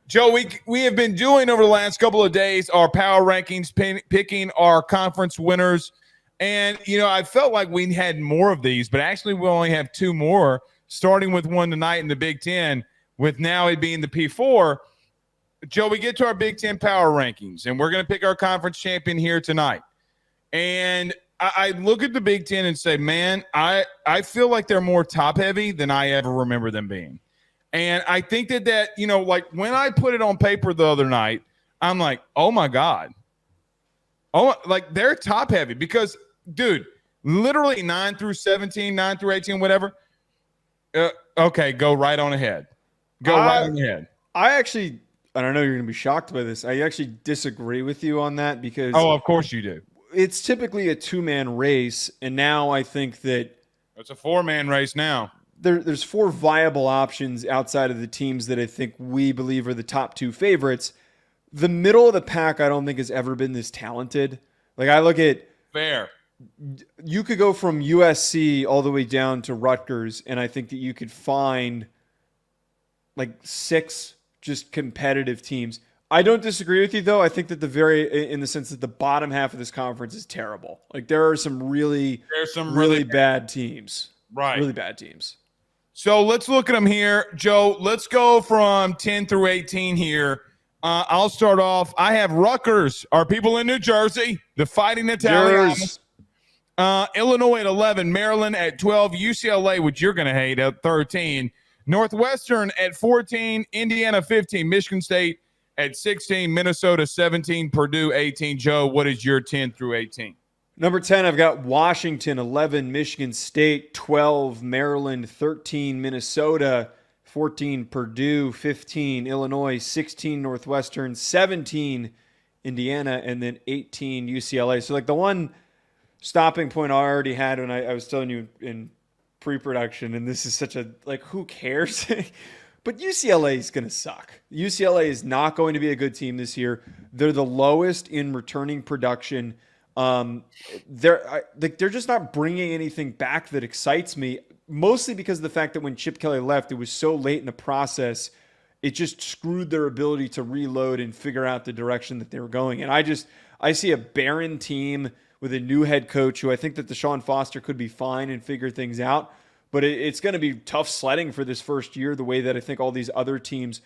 Joe, we have been doing over the last couple of days our power rankings, picking our conference winners. And, I felt like we had more of these, but actually we only have two more, starting with one tonight in the Big Ten, with now it being the P4. Joe, we get to our Big Ten power rankings, and we're going to pick our conference champion here tonight. And I look at the Big Ten and say, man, I feel like they're more top-heavy than I ever remember them being. And I think that like when I put it on paper the other night, I'm like, oh, my God. Oh, like they're top-heavy because, dude, literally 9 through 17, 9 through 18, whatever. Okay, go right on ahead. Go right on ahead. I don't know you're going to be shocked by this. I actually disagree with you on that because – oh, of course you do. It's typically a two-man race, and now I think that – it's a four-man race now. There's four viable options outside of the teams that I think we believe are the top two favorites. The middle of the pack I don't think has ever been this talented. Like I look at – fair. You could go from USC all the way down to Rutgers, and I think that you could find like 6 just competitive teams. I don't disagree with you, though. I think that in the sense that the bottom half of this conference is terrible. Like there are some really bad teams. Right. Really bad teams. So let's look at them here. Joe, let's go from 10 through 18 here. I'll start off. I have Rutgers, our people in New Jersey, the Fighting Italians. Illinois at 11, Maryland at 12, UCLA, which you're going to hate, at 13, Northwestern at 14, Indiana 15, Michigan State at 16, Minnesota 17, Purdue 18. Joe, what is your 10 through 18? Number 10, I've got Washington, 11, Michigan State, 12, Maryland, 13, Minnesota, 14, Purdue, 15, Illinois, 16, Northwestern, 17, Indiana, and then 18, UCLA. So like the one stopping point I already had when I was telling you in pre-production, and this is such a, like, who cares? But UCLA is going to suck. UCLA is not going to be a good team this year. They're the lowest in returning production. They're just not bringing anything back that excites me, mostly because of the fact that when Chip Kelly left, it was so late in the process, it just screwed their ability to reload and figure out the direction that they were going. And I see a barren team with a new head coach who I think that Deshaun Foster could be fine and figure things out. But it's going to be tough sledding for this first year, the way that I think all these other teams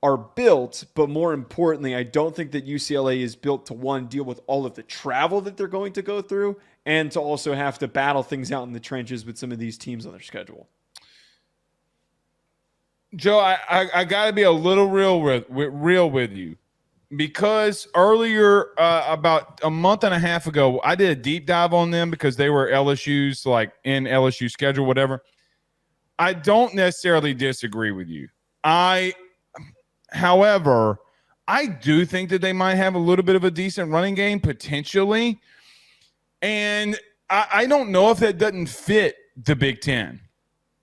are built. But more importantly, I don't think that UCLA is built to, one, deal with all of the travel that they're going to go through, and to also have to battle things out in the trenches with some of these teams on their schedule. Joe, I got to be a little real with you, because earlier, about a month and a half ago, I did a deep dive on them because they were LSU's, like, in LSU schedule, whatever. I don't necessarily disagree with you. However, I do think that they might have a little bit of a decent running game potentially. And I don't know if that doesn't fit the Big Ten.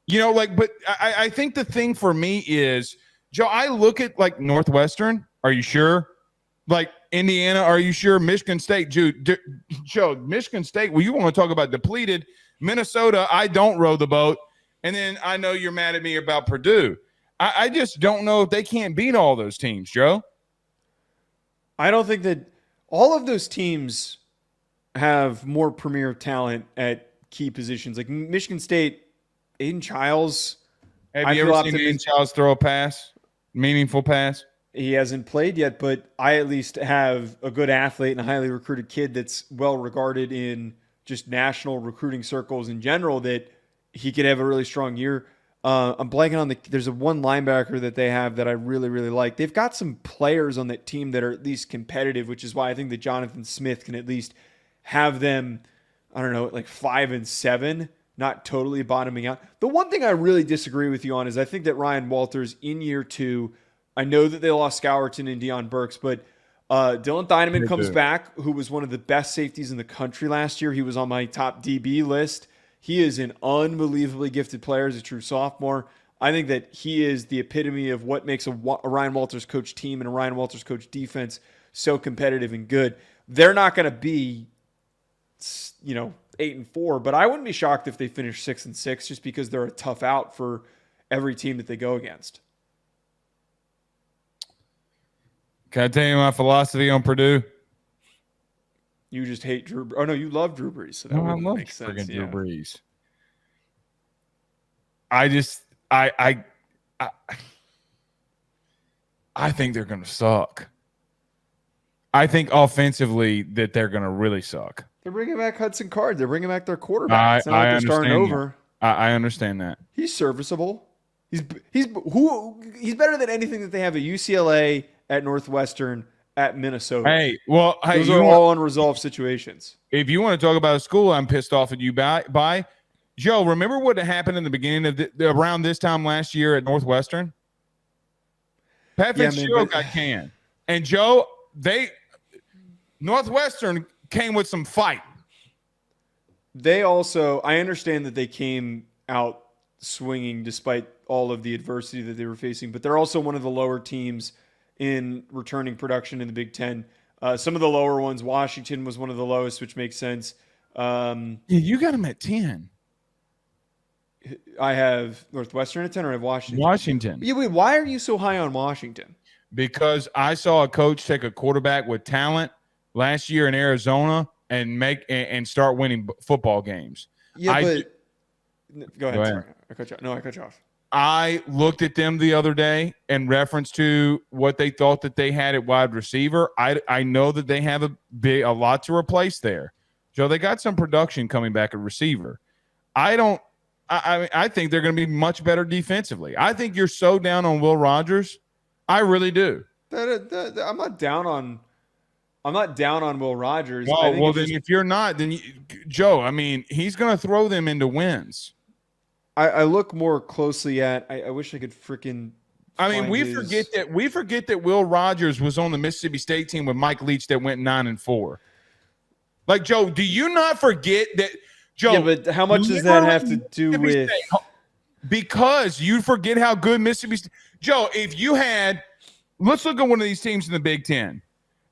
But I think the thing for me is, Joe, I look at, like, Northwestern. Are you sure? Like, Indiana, are you sure? Michigan State, Joe, Michigan State, well, you want to talk about depleted. Minnesota, I don't row the boat. And then I know you're mad at me about Purdue. I just don't know if they can't beat all those teams, Joe. I don't think that all of those teams have more premier talent at key positions. Like Michigan State, Aiden Childs. Have you ever seen Aiden Childs throw a pass? Meaningful pass? He hasn't played yet, but I at least have a good athlete and a highly recruited kid that's well regarded in just national recruiting circles in general, that he could have a really strong year. I'm blanking on there's a one linebacker that they have that I really, really like. They've got some players on that team that are at least competitive, which is why I think that Jonathan Smith can at least have them, I don't know, like 5-7, not totally bottoming out. The one thing I really disagree with you on is I think that Ryan Walters in year 2, I know that they lost Scourton and Deion Burks, but Dylan Thieneman comes back, who was one of the best safeties in the country last year. He was on my top DB list. He is an unbelievably gifted player as a true sophomore. I think that he is the epitome of what makes a Ryan Walters coach team and a Ryan Walters coach defense so competitive and good. They're not going to be, 8-4, but I wouldn't be shocked if they finish 6-6 just because they're a tough out for every team that they go against. Can I tell you my philosophy on Purdue? You just hate Drew. Oh no, you love Drew Brees, so that No, I wouldn't love make sense. friggin' Drew Yeah. Brees. I think they're going to suck. I think offensively that they're going to really suck. They're bringing back Hudson Card. They're bringing back their quarterback. It's not like they're starting over. I understand that. He's serviceable. He's better than anything that they have at UCLA, at Northwestern, at Minnesota. Those are all unresolved situations. If you want to talk about a school I'm pissed off at you by Joe, remember what happened in the beginning of around this time last year at Northwestern? Pat Fitzgerald got canned. And Joe, Northwestern came with some fight. They also, I understand that they came out swinging despite all of the adversity that they were facing, but they're also one of the lower teams in returning production in the Big Ten. Some of the lower ones, Washington was one of the lowest, which makes sense. You got them at 10. I have Northwestern at 10, or I have Washington? Washington. Yeah, wait, why are you so high on Washington? Because I saw a coach take a quarterback with talent last year in Arizona and start winning football games. Yeah, go ahead. Sorry. I cut you off. I looked at them the other day in reference to what they thought that they had at wide receiver. I know that they have a lot to replace there. Joe, they got some production coming back at receiver. I think they're going to be much better defensively. I think you're so down on Will Rogers. I really do. I'm not down on Will Rogers. Well, then if you're not, then Joe, I mean, he's going to throw them into wins. I look more closely at. I wish I could freaking. I mean, we forget that Will Rogers was on the Mississippi State team with Mike Leach that went 9-4. Like, Joe, do you not forget that? Joe, yeah, but how much does that have to do with? Because you forget how good Mississippi State. Joe, if you had, let's look at one of these teams in the Big Ten.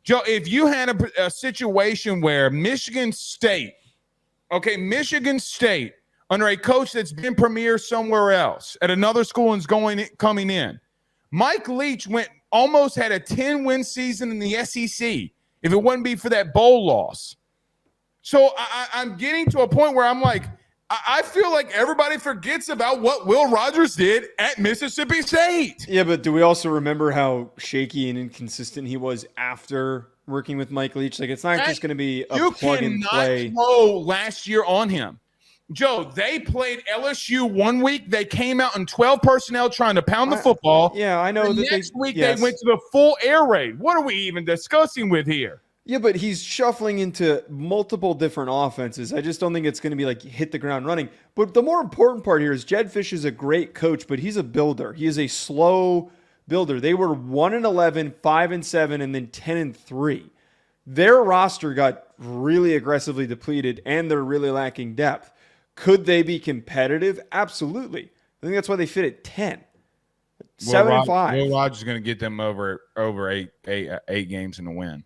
Joe, if you had a situation where Michigan State, under a coach that's been premier somewhere else at another school and is coming in, Mike Leach almost had a 10-win season in the SEC if it wouldn't be for that bowl loss. So I'm getting to a point where I'm like, I feel like everybody forgets about what Will Rogers did at Mississippi State. Yeah, but do we also remember how shaky and inconsistent he was after working with Mike Leach? Like, it's not just going to be a plug and play. You cannot throw last year on him. Joe, they played LSU one week. They came out in 12 personnel trying to pound the football. Yeah, I know. The next week they went to the full air raid. What are we even discussing with here? Yeah, but he's shuffling into multiple different offenses. I just don't think it's going to be like hit the ground running. But the more important part here is Jedd Fisch is a great coach, but he's a builder. He is a slow builder. They were 1-11, 5-7, and then 10-3. Their roster got really aggressively depleted, and they're really lacking depth. Could they be competitive? Absolutely. I think that's why they fit at 10. 7-5. Will Rogers is going to get them over eight games in the win.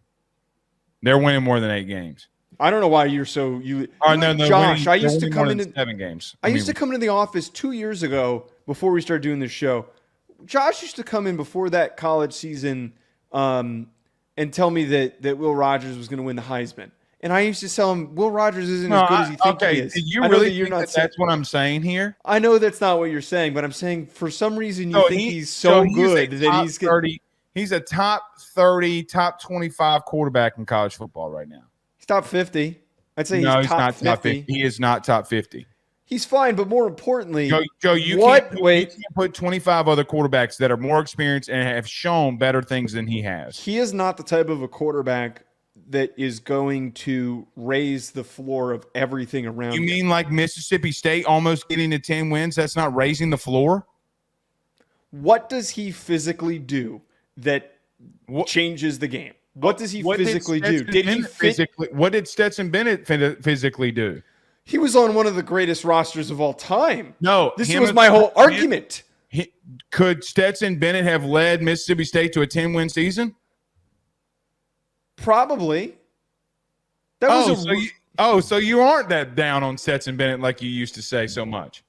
They're winning more than 8 games. I don't know why you're so Josh, I used to come into 7 games. I used to come into the office 2 years ago before we started doing this show. Josh used to come in before that college season and tell me that Will Rogers was going to win the Heisman. And I used to tell him Will Rogers isn't as good as he thinks he is. Do you really think that's what I'm saying here? I know that's not what you're saying, but I'm saying for some reason you think he's so good that he's 30. He's a top 30, top 25 quarterback in college football right now. He's top 50. I'd say he's not top 50. Top 50. He is not top 50. He's fine, but more importantly, Joe, you can't put 25 other quarterbacks that are more experienced and have shown better things than he has. He is not the type of a quarterback that is going to raise the floor of everything around him. You mean like Mississippi State almost getting to 10 wins? That's not raising the floor? What does he physically do that changes the game? What does he physically do? What did Stetson Bennett physically do? He was on one of the greatest rosters of all time. No. This was my whole argument. Could Stetson Bennett have led Mississippi State to a 10-win season? Probably. So you aren't that down on Stetson Bennett like you used to say so much.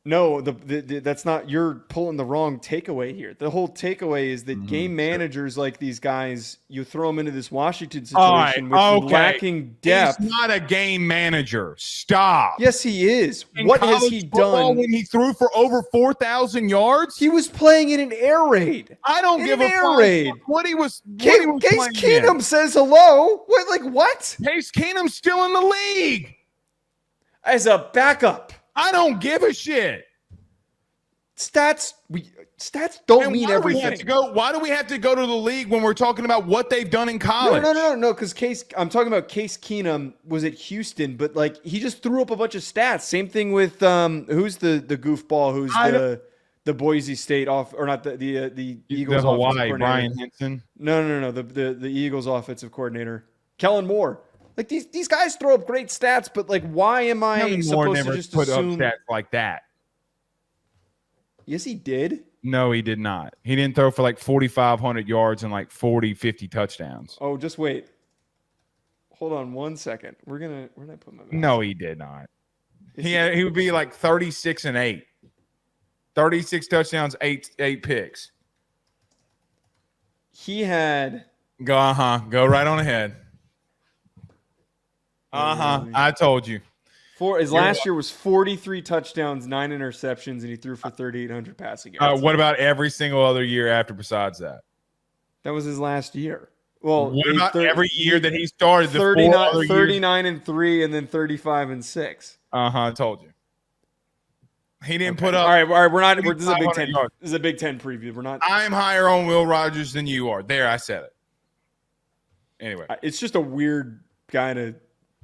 No, that's not. You're pulling the wrong takeaway here. The whole takeaway is that game managers like these guys, you throw them into this Washington situation with lacking depth. He's not a game manager. Stop. Yes, he is. What has he done when he threw for over 4,000 yards? He was playing in an air raid. I don't give a fuck what he was. Case Keenum says hello. What? Case Keenum's still in the league as a backup. I don't give a shit. Stats don't mean everything. Why do we have to go to the league when we're talking about what they've done in college? No. Because I'm talking about Case Keenum was at Houston, but he just threw up a bunch of stats. Same thing with who's the goofball who's the Boise State the Eagles Hawaii offensive coordinator. Brian Henson. No. The Eagles offensive coordinator Kellen Moore. These guys throw up great stats, but why am I supposed to just assume stats like that? Yes, he did. No, he did not. He didn't throw for 4,500 yards and 40, 50 touchdowns. Oh, just wait. Hold on 1 second. Where did I put my mouse? No, he did not. He would be 36 and 8. 36 touchdowns, 8 picks. He had go right on ahead. I told you. His last year was 43 touchdowns, 9 interceptions, and he threw for 3,800 passing yards. What about every single other year after besides that? That was his last year. Well, what about every year that he started? 39 and 3, and then 35 and 6. I told you. He didn't put up. All right. We're not. This is a Big 10. This is a Big 10 preview. We're not. I'm higher on Will Rogers than you are. There, I said it. Anyway, it's just a weird guy to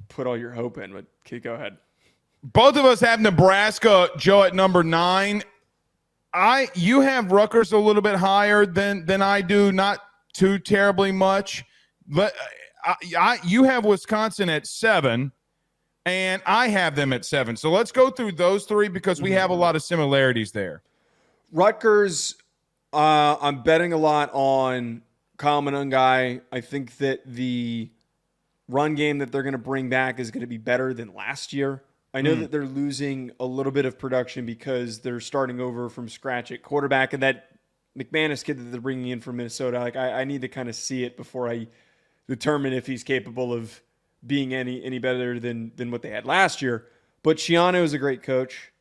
put all your hope in. But okay, go ahead. Both of us have Nebraska, Joe, at number 9. You have Rutgers a little bit higher than I do, not too terribly much. But you have Wisconsin at 7, and I have them at 7. So let's go through those 3 because we have a lot of similarities there. Rutgers, I'm betting a lot on Kyle Monangai. I think that the run game that they're going to bring back is going to be better than last year. I know that they're losing a little bit of production because they're starting over from scratch at quarterback, and that McManus kid that they're bringing in from Minnesota, I need to kind of see it before I determine if he's capable of being any better than what they had last year. But Schiano is a great coach.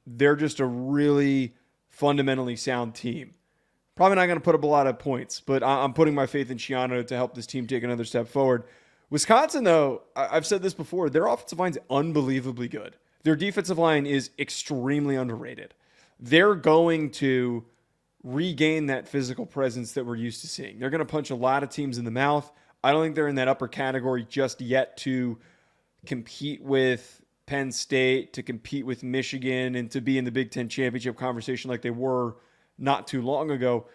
They're just a really fundamentally sound team. Probably not going to put up a lot of points, but I'm putting my faith in Schiano to help this team take another step forward. Wisconsin, though, I've said this before, their offensive line is unbelievably good. Their defensive line is extremely underrated. They're going to regain that physical presence that we're used to seeing. They're going to punch a lot of teams in the mouth. I don't think they're in that upper category just yet to compete with Penn State, to compete with Michigan, and to be in the Big Ten championship conversation like they were not too long ago.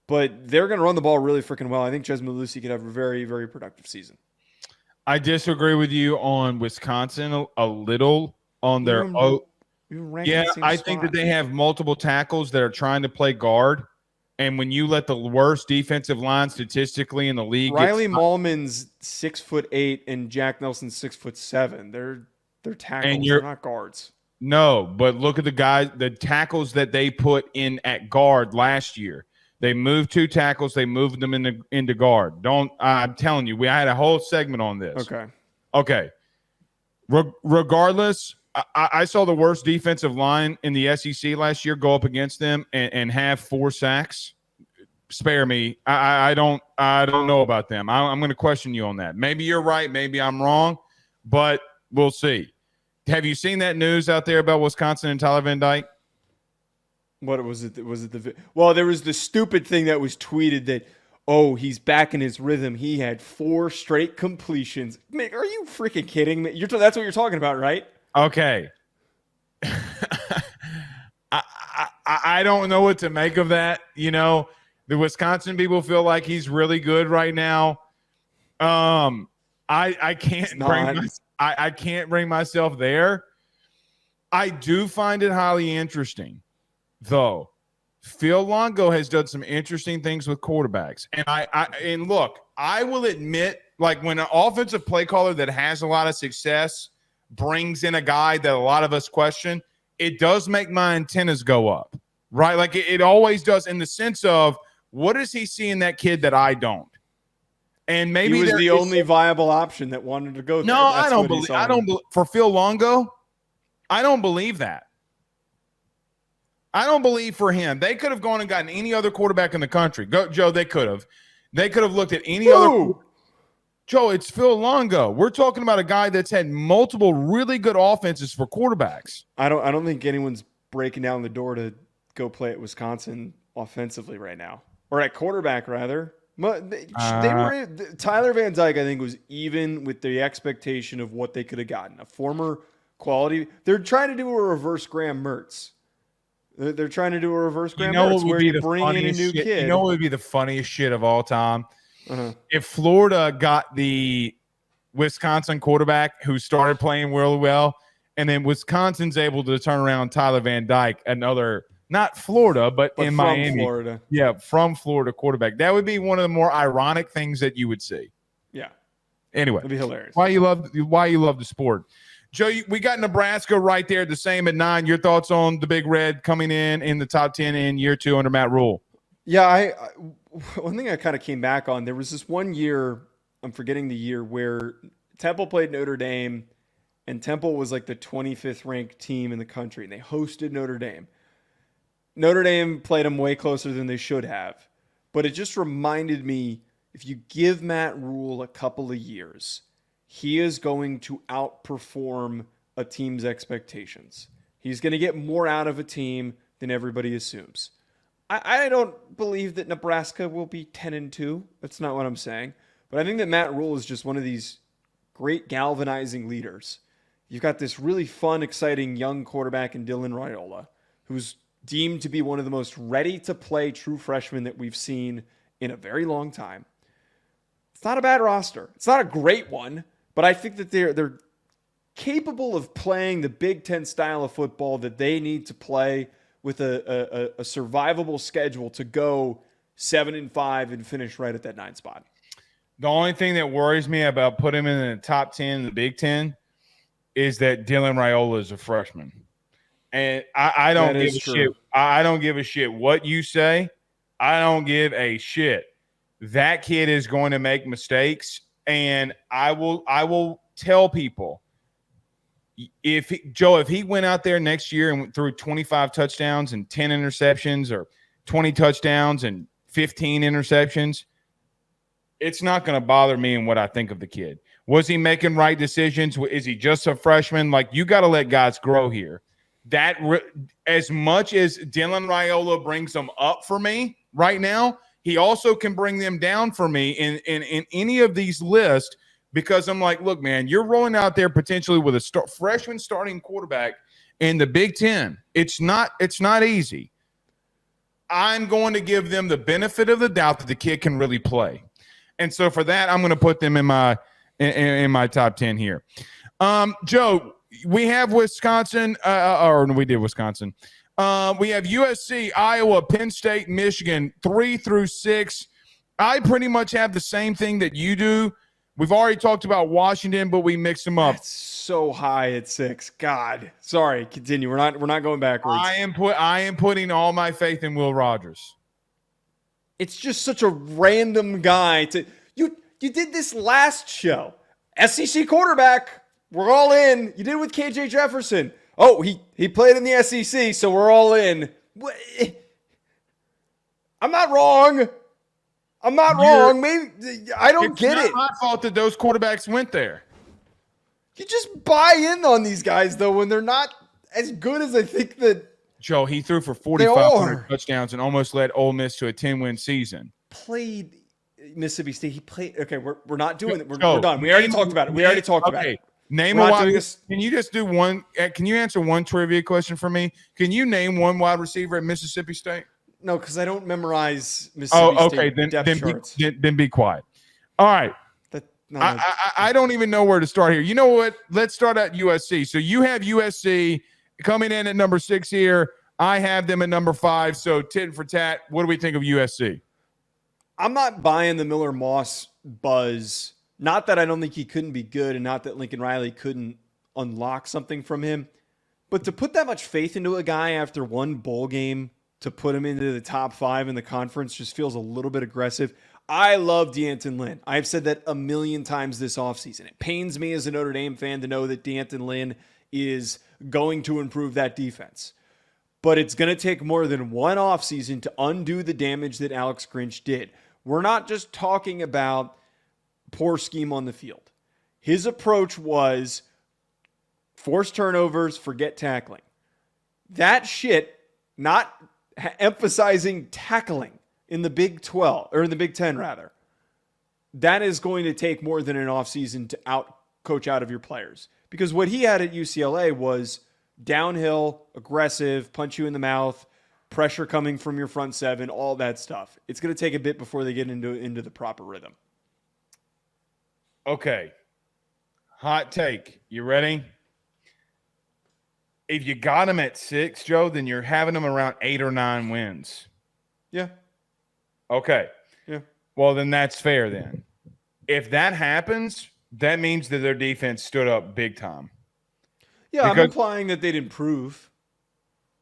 But they're going to run the ball really freaking well. I think Jes Malusi could have a very, very productive season. I disagree with you on Wisconsin a little on their I think that they have multiple tackles that are trying to play guard, and when you let the worst defensive line statistically in the league, Riley Mahlman's 6'8" and Jack Nelson's 6'7". They're tackles. And they're not guards. No, but look at the tackles that they put in at guard last year. They moved 2 tackles. They moved them into guard. I'm telling you, I had a whole segment on this. Okay. Regardless, I saw the worst defensive line in the SEC last year go up against them and have 4 sacks. Spare me. I don't know about them. I'm going to question you on that. Maybe you're right. Maybe I'm wrong, but we'll see. Have you seen that news out there about Wisconsin and Tyler Van Dyke? What was it? There was the stupid thing that was tweeted that, he's back in his rhythm. He had 4 straight completions. Man, are you freaking kidding me? That's what you're talking about, right? Okay. I don't know what to make of that. The Wisconsin people feel like he's really good right now. I can't bring myself there. I do find it highly interesting, though. Phil Longo has done some interesting things with quarterbacks. And look, I will admit, when an offensive play caller that has a lot of success brings in a guy that a lot of us question, it does make my antennas go up, right? Like it always does, in the sense of, what does he see in that kid that I don't? And maybe he was the only viable option that wanted to go there. No, I don't believe. For Phil Longo, I don't believe that. I don't believe for him. They could have gone and gotten any other quarterback in the country. Joe, they could have. They could have looked at any other. Joe, it's Phil Longo. We're talking about a guy that's had multiple really good offenses for quarterbacks. I don't think anyone's breaking down the door to go play at Wisconsin offensively right now, or at quarterback rather. Tyler Van Dyke, I think, was even with the expectation of what they could have gotten. A former quality. They're trying to do a reverse Graham Mertz. They're trying to do a reverse Graham Mertz where you bring in a new kid. You know what would be the funniest shit of all time? If Florida got the Wisconsin quarterback who started playing really well, and then Wisconsin's able to turn around Tyler Van Dyke, another – not Florida, but in Miami. Florida. Yeah, from Florida quarterback. That would be one of the more ironic things that you would see. Yeah. Anyway. It'd be hilarious. Why you love the sport. Joe, we got Nebraska right there, the same at 9. Your thoughts on the Big Red coming in the top 10 in year 2 under Matt Rule? Yeah, one thing I kind of came back on, there was this one year, I'm forgetting the year, where Temple played Notre Dame, and Temple was like the 25th ranked team in the country, and they hosted Notre Dame. Notre Dame played them way closer than they should have. But it just reminded me, if you give Matt Rule a couple of years, he is going to outperform a team's expectations. He's going to get more out of a team than everybody assumes. I don't believe that Nebraska will be 10-2. That's not what I'm saying. But I think that Matt Rule is just one of these great galvanizing leaders. You've got this really fun, exciting young quarterback in Dylan Raiola, who's deemed to be one of the most ready-to-play true freshmen that we've seen in a very long time. It's not a bad roster. It's not a great one, but I think that they're capable of playing the Big Ten style of football that they need to play with a survivable schedule to go 7-5 and finish right at that 9 spot. The only thing that worries me about putting him in the top 10 in the Big Ten is that Dylan Raiola is a freshman. And I don't give a shit. I don't give a shit what you say. I don't give a shit. That kid is going to make mistakes, and I will tell people, if he went out there next year and threw 25 touchdowns and 10 interceptions, or 20 touchdowns and 15 interceptions, it's not going to bother me in what I think of the kid. Was he making right decisions? Is he just a freshman? Like, you got to let guys grow here. That as much as Dylan Raiola brings them up for me right now, he also can bring them down for me in any of these lists, because I'm like, look, man, you're rolling out there potentially with a freshman starting quarterback in the Big Ten. It's not easy. I'm going to give them the benefit of the doubt that the kid can really play. And so for that, I'm going to put them in my top 10 here. Joe, we have Wisconsin, or we did Wisconsin. We have USC, Iowa, Penn State, Michigan, 3 through 6. I pretty much have the same thing that you do. We've already talked about Washington, but we mixed them up. That's so high at 6. God, sorry. Continue. We're not going backwards. I am putting all my faith in Will Rogers. It's just such a random guy to you. You did this last show. SEC quarterback. We're all in. You did it with KJ Jefferson. Oh, he played in the SEC, so we're all in. I'm not wrong. Maybe I don't get it. It's not my fault that those quarterbacks went there. You just buy in on these guys, though, when they're not as good as I think that. Joe, he threw for 4,500 touchdowns and almost led Ole Miss to a 10-win season. Played Mississippi State. He played. Okay, we're not doing it. We're done. We already talked about it. Name a wide receiver. Can you just do one? Can you answer one trivia question for me? Can you name one wide receiver at Mississippi State? No, because I don't memorize Mississippi State depth charts. Then be quiet. All right. I don't even know where to start here. You know what? Let's start at USC. So you have USC coming in at number 6 here. I have them at number 5. So tit for tat. What do we think of USC? I'm not buying the Miller Moss buzz. Not that I don't think he couldn't be good, and not that Lincoln Riley couldn't unlock something from him. But to put that much faith into a guy after one bowl game to put him into the top 5 in the conference just feels a little bit aggressive. I love D'Anton Lynn. I've said that a million times this offseason. It pains me as a Notre Dame fan to know that D'Anton Lynn is going to improve that defense. But it's going to take more than one offseason to undo the damage that Alex Grinch did. We're not just talking about poor scheme on the field. His approach was force turnovers, forget tackling. That shit, not emphasizing tackling in the Big 12, or in the Big 10 rather, that is going to take more than an offseason to coach out of your players. Because what he had at UCLA was downhill, aggressive, punch you in the mouth, pressure coming from your front seven, all that stuff. It's going to take a bit before they get into the proper rhythm. Okay. Hot take. You ready? If you got them at 6, Joe, then you're having them around 8 or 9 wins. Yeah. Okay. Yeah. Well, then that's fair then. If that happens, that means that their defense stood up big time. Yeah, I'm implying that they'd improve.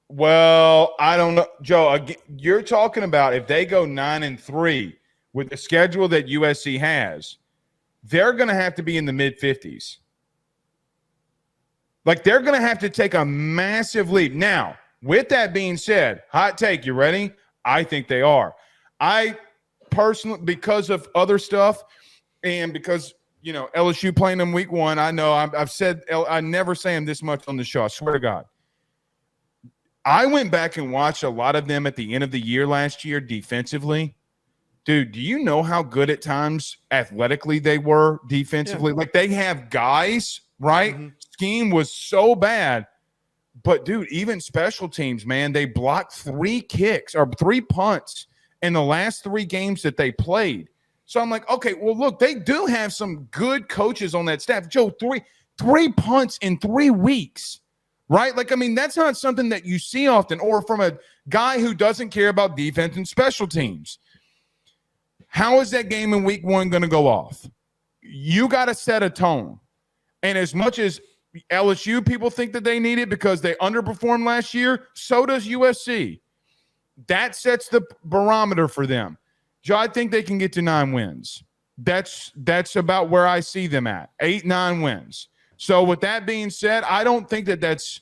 Well, I don't know. Joe, you're talking about if they go 9-3 with the schedule that USC has, they're going to have to be in the mid-50s. Like, they're going to have to take a massive lead. Now, with that being said, hot take, you ready? I think they are. I personally, because of other stuff and because, LSU playing them week 1, I know I've said I never say them this much on the show. I swear to God. I went back and watched a lot of them at the end of the year last year defensively. Dude, do you know how good at times athletically they were defensively? Yeah. Like, they have guys, right? Mm-hmm. Scheme was so bad. But, dude, even special teams, man, they blocked 3 kicks or 3 punts in the last 3 games that they played. So I'm like, okay, well, look, they do have some good coaches on that staff. Joe, 3 punts in 3 weeks, right? Like, I mean, that's not something that you see often, or from a guy who doesn't care about defense and special teams. How is that game in week 1 going to go off? You got to set a tone. And as much as LSU people think that they need it because they underperformed last year, so does USC. That sets the barometer for them. Joe, I think they can get to 9 wins. That's about where I see them at, 8, 9 wins. So with that being said, I don't think that that's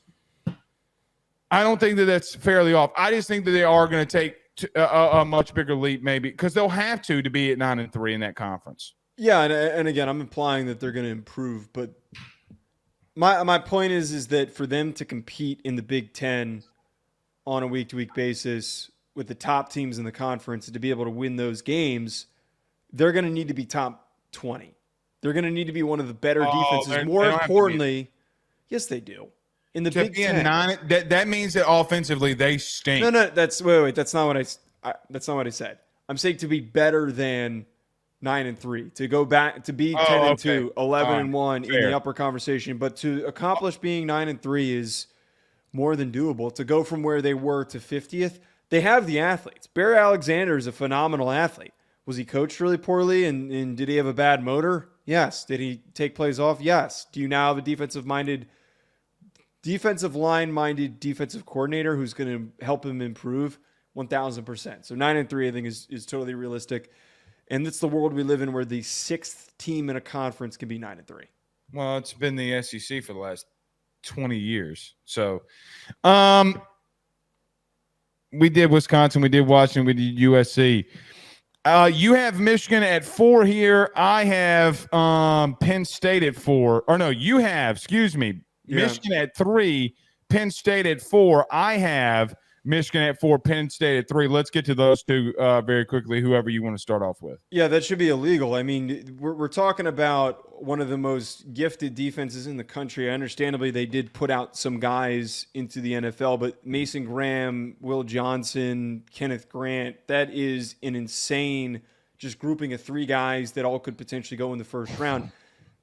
fairly off. I just think that they are going to take a much bigger leap, maybe, because they'll have to be at 9-3 in that conference. Yeah, and again, I'm implying that they're going to improve, but my point is that for them to compete in the Big 10 on a week-to-week basis with the top teams in the conference and to be able to win those games, they're going to need to be top 20. They're going to need to be one of the better defenses. More importantly, yes, they do. In the Big 10, that means that offensively they stink. No, that's wait. That's not what I said. I'm saying to be better than 9-3, to go back to be 10-2, 11-1 in the upper conversation. But to accomplish being 9-3 is more than doable. To go from where they were to 50th, they have the athletes. Barry Alexander is a phenomenal athlete. Was he coached really poorly, and did he have a bad motor? Yes. Did he take plays off? Yes. Do you now have a defensive line-minded defensive coordinator who's going to help him improve? 1,000%. So 9-3, I think, is totally realistic. And it's the world we live in where the 6th team in a conference can be 9-3. Well, it's been the SEC for the last 20 years. So we did Wisconsin, we did Washington, we did USC. You have Michigan at 4 here. I have Penn State at 4. Or no, you have, Michigan at 3, Penn State at 4. I have Michigan at 4, Penn State at 3. Let's get to those two very quickly, whoever you want to start off with. Yeah, that should be illegal. I mean, we're talking about one of the most gifted defenses in the country. Understandably, they did put out some guys into the NFL, but Mason Graham, Will Johnson, Kenneth Grant, that is an insane just grouping of 3 guys that all could potentially go in the first round.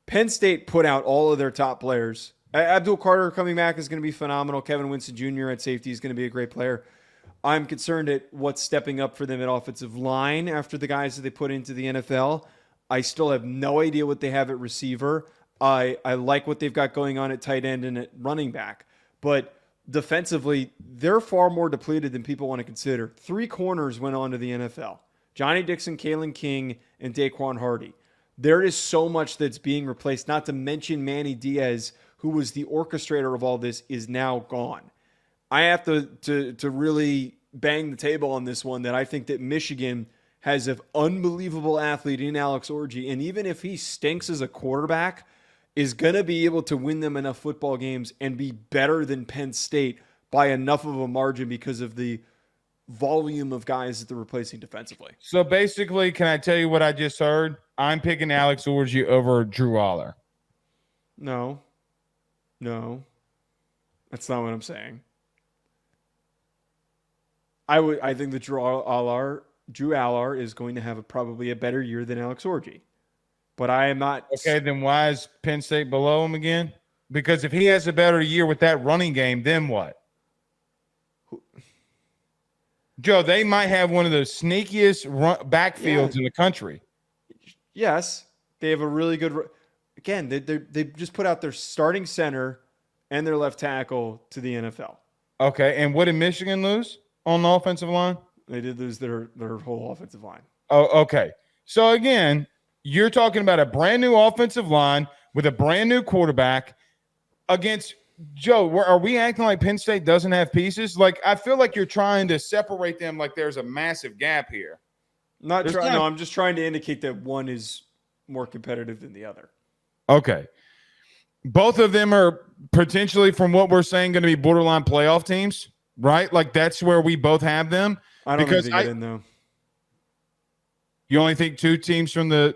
Penn State put out all of their top players. Abdul Carter coming back is going to be phenomenal. Kevin Winston Jr. at safety is going to be a great player. I'm concerned at what's stepping up for them at offensive line after the guys that they put into the NFL. I still have no idea what they have at receiver. I like what they've got going on at tight end and at running back. but defensively, they're far more depleted than people want to consider. 3 corners went on to the NFL. Johnny Dixon, Kalen King, and Daquan Hardy. There is so much that's being replaced, not to mention Manny Diaz, who was the orchestrator of all this, is now gone. I have to really bang the table on this one that I think that Michigan has an unbelievable athlete in Alex Orji, and even if he stinks as a quarterback, is going to be able to win them enough football games and be better than Penn State by enough of a margin because of the volume of guys that they're replacing defensively. So basically, can I tell you what I just heard? I'm picking Alex Orji over Drew Aller. No, that's not what I'm saying. I think that Drew Aller is going to have probably a better year than Alex Orji. But I am not. Okay, then why is Penn State below him again? Because if he has a better year with that running game, then what? Joe, they might have one of the sneakiest backfields in the country. Yes, they have a really good. Again, they just put out their starting center and their left tackle to the NFL. Okay, and what did Michigan lose on the offensive line? They did lose their whole offensive line. Oh, okay. So again, you're talking about a brand new offensive line with a brand new quarterback against Joe. Are we acting like Penn State doesn't have pieces? Like, I feel like you're trying to separate them like there's a massive gap here. No, I'm just trying to indicate that one is more competitive than the other. Okay. Both of them are potentially, from what we're saying, going to be borderline playoff teams, right? Like, that's where we both have them. I don't think they get in, though. You only think 2 teams from the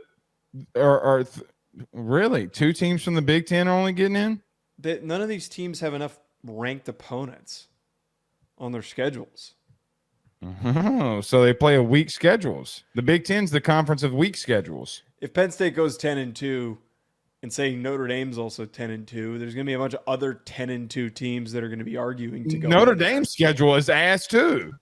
really 2 teams from the Big Ten are only getting in? None of these teams have enough ranked opponents on their schedules. Oh, so they play a weak schedules. The Big Ten's the conference of weak schedules. If Penn State goes 10-2 and saying Notre Dame's also 10-2, there's going to be a bunch of other 10-2 teams that are going to be arguing to go. Notre Dame's schedule is ass too.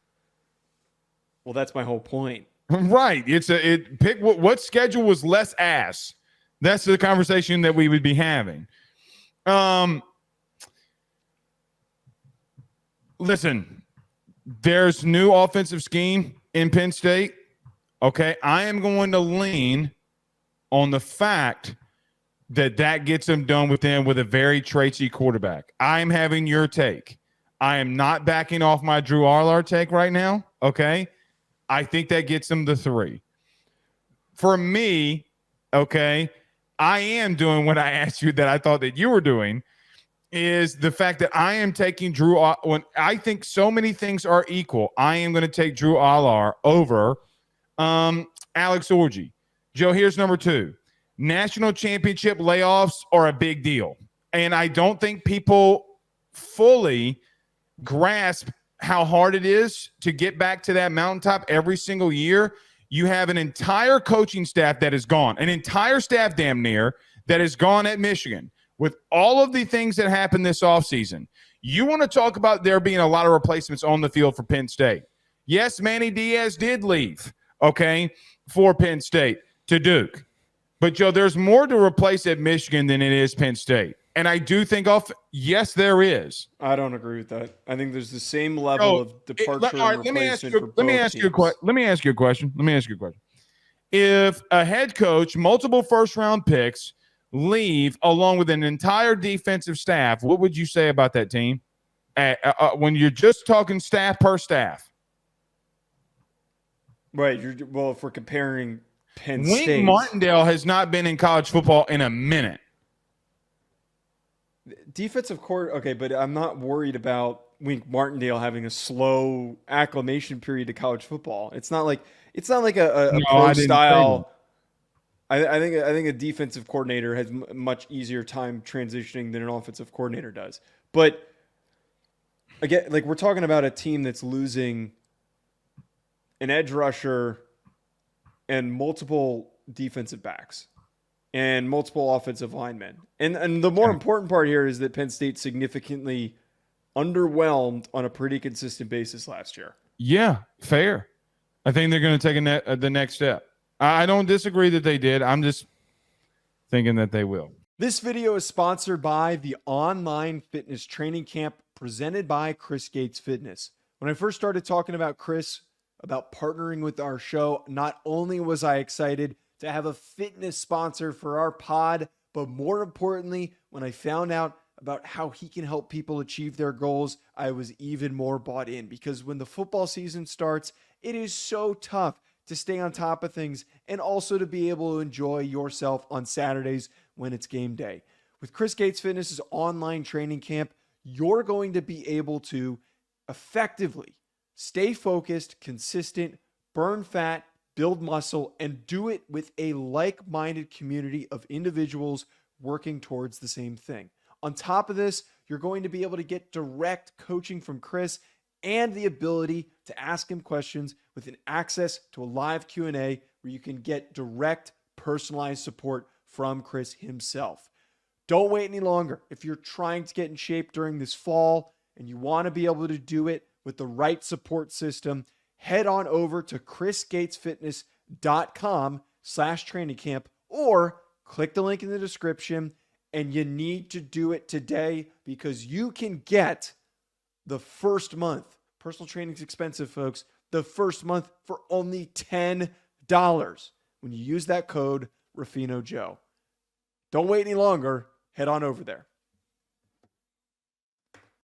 Well, that's my whole point. Right. Pick what schedule was less ass. That's the conversation that we would be having. Listen, there's new offensive scheme in Penn State. Okay, I am going to lean on the fact that gets them done with a very traitsy quarterback. I am having your take. I am not backing off my Drew Aller take right now. Okay, I think that gets them the 3. For me, okay, I am doing what I asked you that I thought that you were doing, is the fact that I am taking Drew. When I think so many things are equal, I am going to take Drew Aller over Alex Orji. Joe, here's number 2. National championship layoffs are a big deal. And I don't think people fully grasp how hard it is to get back to that mountaintop every single year. You have an entire coaching staff that is gone, an entire staff damn near that is gone at Michigan with all of the things that happened this offseason. You want to talk about there being a lot of replacements on the field for Penn State. Yes, Manny Diaz did leave, okay, for Penn State to Duke. But, Joe, there's more to replace at Michigan than it is Penn State. And I do think yes, there is. I don't agree with that. I think there's the same level of departure and replacement. Let me ask you a question. If a head coach, multiple first-round picks, leave along with an entire defensive staff, what would you say about that team when you're just talking staff per staff? Right. If we're comparing Penn State. Wink Martindale has not been in college football in a minute. Defensive court, okay, but I'm not worried about Wink Martindale having a slow acclimation period to college football. It's not like a pro style. I think a defensive coordinator has a much easier time transitioning than an offensive coordinator does. But again, like, we're talking about a team that's losing an edge rusher and multiple defensive backs and multiple offensive linemen. And the more important part here is that Penn State significantly underwhelmed on a pretty consistent basis last year. Yeah, fair. I think they're going to take the next step. I don't disagree that they did. I'm just thinking that they will. This video is sponsored by the online fitness training camp presented by Chris Gates Fitness. When I first started talking about Chris, about partnering with our show, not only was I excited to have a fitness sponsor for our pod, but more importantly, when I found out about how he can help people achieve their goals, I was even more bought in, because when the football season starts, it is so tough to stay on top of things and also to be able to enjoy yourself on Saturdays when it's game day. With Chris Gates Fitness's online training camp, you're going to be able to effectively stay focused, consistent, burn fat, build muscle, and do it with a like-minded community of individuals working towards the same thing. On top of this, you're going to be able to get direct coaching from Chris and the ability to ask him questions with an access to a live Q&A where you can get direct personalized support from Chris himself. Don't wait any longer. If you're trying to get in shape during this fall and you want to be able to do it with the right support system, head on over to chrisgatesfitness.com/training camp or click the link in the description. And you need to do it today, because you can get the first month. Personal training is expensive, folks. The first month for only $10 when you use that code RuffinoJoe. Don't wait any longer. Head on over there.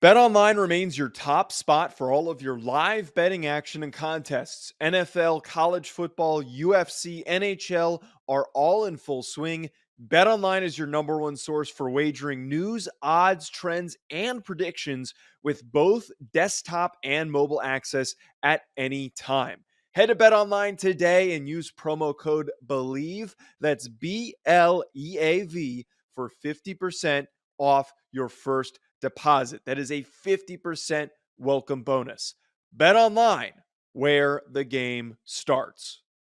BetOnline remains your top spot for all of your live betting action and contests. NFL, college football, UFC, NHL are all in full swing. BetOnline is your number one source for wagering news, odds, trends, and predictions, with both desktop and mobile access at any time. Head to BetOnline today and use promo code BELIEVE, that's BLEAV, for 50% off your first deposit. That is a 50% welcome bonus. BetOnline, where the game starts.